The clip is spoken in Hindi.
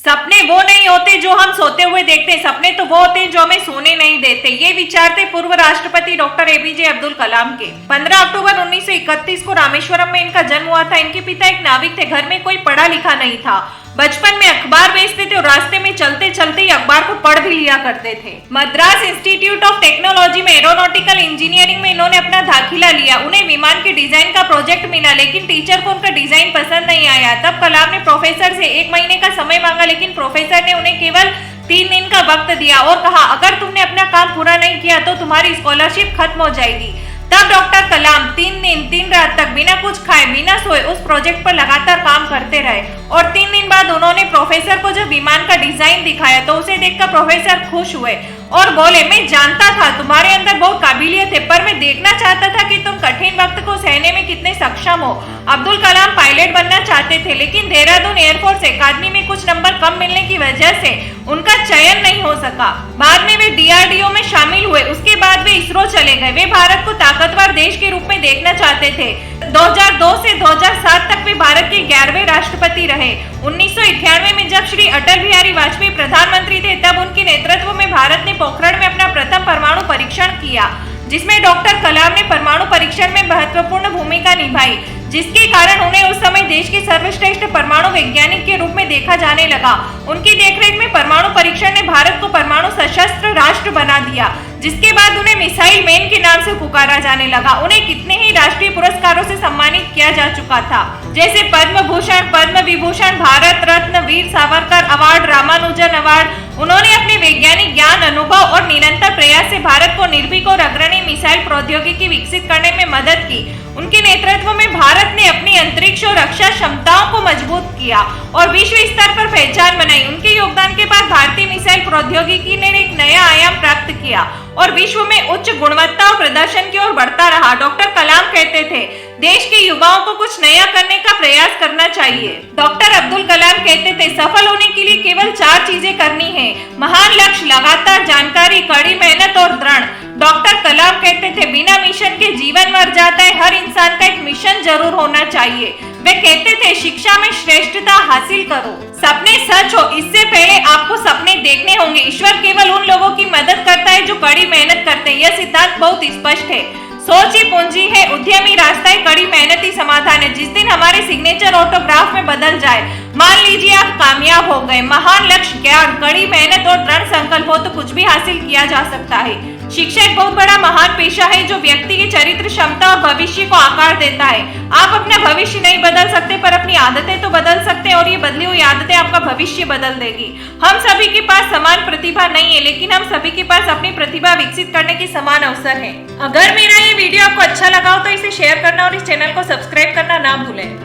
सपने वो नहीं होते जो हम सोते हुए देखते हैं, सपने तो वो होते हैं जो हमें सोने नहीं देते। ये विचार थे पूर्व राष्ट्रपति डॉक्टर एपीजे अब्दुल कलाम के। 15 अक्टूबर 1931 को रामेश्वरम में इनका जन्म हुआ था। इनके पिता एक नाविक थे। घर में कोई पढ़ा लिखा नहीं था। बचपन में अखबार बेचते थे और रास्ते में चलते चलते ही अखबार को पढ़ भी लिया करते थे। मद्रास इंस्टीट्यूट ऑफ टेक्नोलॉजी में एरोनॉटिकल इंजीनियरिंग में इन्होंने अपना दाखिला लिया। उन्हें विमान के डिजाइन का प्रोजेक्ट मिला, लेकिन टीचर को उनका डिजाइन पसंद नहीं आया। तब कलाम ने प्रोफेसर से 1 महीने का समय मांगा, लेकिन प्रोफेसर ने उन्हें केवल 3 दिन का वक्त दिया और कहा, अगर तुमने अपना काम पूरा नहीं किया तो तुम्हारी स्कॉलरशिप खत्म हो जाएगी। तब डॉक्टर कलाम 3 दिन 3 रात तक बिना कुछ खाए बिना सोए उस प्रोजेक्ट पर लगातार काम करते रहे और 3 दिन बाद उन्होंने प्रोफेसर को जब विमान का डिजाइन दिखाया तो उसे देखकर प्रोफेसर खुश हुए और बोले, मैं जानता था तुम्हारे अंदर बहुत काबिलियत है, पर मैं देखना चाहता था कि तुम कठिन वक्त को सहने में कितने सक्षम हो। अब्दुल कलाम पायलट बनना चाहते थे, लेकिन देहरादून एयरफोर्स अकादमी में कुछ नंबर कम मिलने की वजह से उनका चयन नहीं हो सका। बाद में वे डीआरडीओ में शामिल हुए। उसके बाद वे इसरो चले गए। वे भारत को ताकतवर देश के रूप में देखना चाहते थे। 2002 से 2007 तक वे भारत के 11वें राष्ट्रपति रहे। 1991 में जब श्री अटल बिहारी वाजपेयी प्रधानमंत्री थे, तब उनके नेतृत्व में भारत ने पोखरण में अपना प्रथम परमाणु परीक्षण किया, जिसमें डॉक्टर कलाम ने परमाणु परीक्षण में महत्वपूर्ण भूमिका निभाई, जिसके कारण उन्हें उस समय देश के सर्वश्रेष्ठ परमाणु वैज्ञानिक के रूप में देखा जाने लगा। उनकी देखरेख में परमाणु परीक्षण ने भारत को परमाणु सशस्त्र राष्ट्र बना दिया, जिसके बाद उन्हें मिसाइल मैन के नाम से पुकारा जाने लगा। उन्हें कितने ही राष्ट्रीय पुरस्कारों से सम्मानित किया जा चुका था, जैसे पद्म भूषण, पद्म विभूषण, भारत रत्न, वीर सावरकर अवार्ड, रामानुजन अवार्ड। उन्होंने अपने वैज्ञानिक ज्ञान, अनुभव और निरंतर प्रयास से भारत को निर्भीक और अग्रणी मिसाइल प्रौद्योगिकी विकसित करने में मदद की। उनके नेतृत्व में भारत ने अपनी अंतरिक्ष और रक्षा क्षमताओं को मजबूत किया और विश्व स्तर पर पहचान बनाई। उनके योगदान के बाद भारतीय मिसाइल प्रौद्योगिकी ने एक नया आयाम प्राप्त किया और विश्व में उच्च गुणवत्ता और प्रदर्शन की ओर बढ़ता रहा। डॉक्टर कलाम कहते थे, देश के युवाओं को कुछ नया करने का प्रयास करना चाहिए। डॉक्टर अब्दुल कलाम कहते थे, सफल होने के लिए केवल 4 चीजें करनी है: महान लक्ष्य, लगातार जानकारी, कड़ी मेहनत और दृढ़। डॉक्टर कलाम कहते थे, बिना मिशन के जीवन मर जाता है, हर इंसान का एक मिशन जरूर होना चाहिए। वे कहते थे, शिक्षा में श्रेष्ठता हासिल करो। सपने सच हो, इससे पहले आपको सपने देखने होंगे। ईश्वर केवल उन लोगों की मदद करता है जो कड़ी मेहनत करते हैं। यह सिद्धांत बहुत स्पष्ट है। सोच ही पूंजी है, उद्यमी रास्ता है, कड़ी मेहनत ही समाधान है। जिस दिन हमारे सिग्नेचर ऑटोग्राफ में बदल जाए, मान लीजिए आप कामयाब हो गए। महान लक्ष्य, ज्ञान, कड़ी मेहनत और दृढ़ संकल्प हो तो कुछ भी हासिल किया जा सकता है। शिक्षा एक बहुत बड़ा महान पेशा है जो व्यक्ति के चरित्र, क्षमता और भविष्य को आकार देता है। आप अपना भविष्य नहीं बदल सकते, पर अपनी आदतें तो बदल सकते हैं और ये बदली हुई आदतें आपका भविष्य बदल देगी। हम सभी के पास समान प्रतिभा नहीं है, लेकिन हम सभी के पास अपनी प्रतिभा विकसित करने की समान अवसर है। अगर मेरा ये वीडियो आपको अच्छा लगा हो तो इसे शेयर करना और इस चैनल को सब्सक्राइब करना ना भूलें।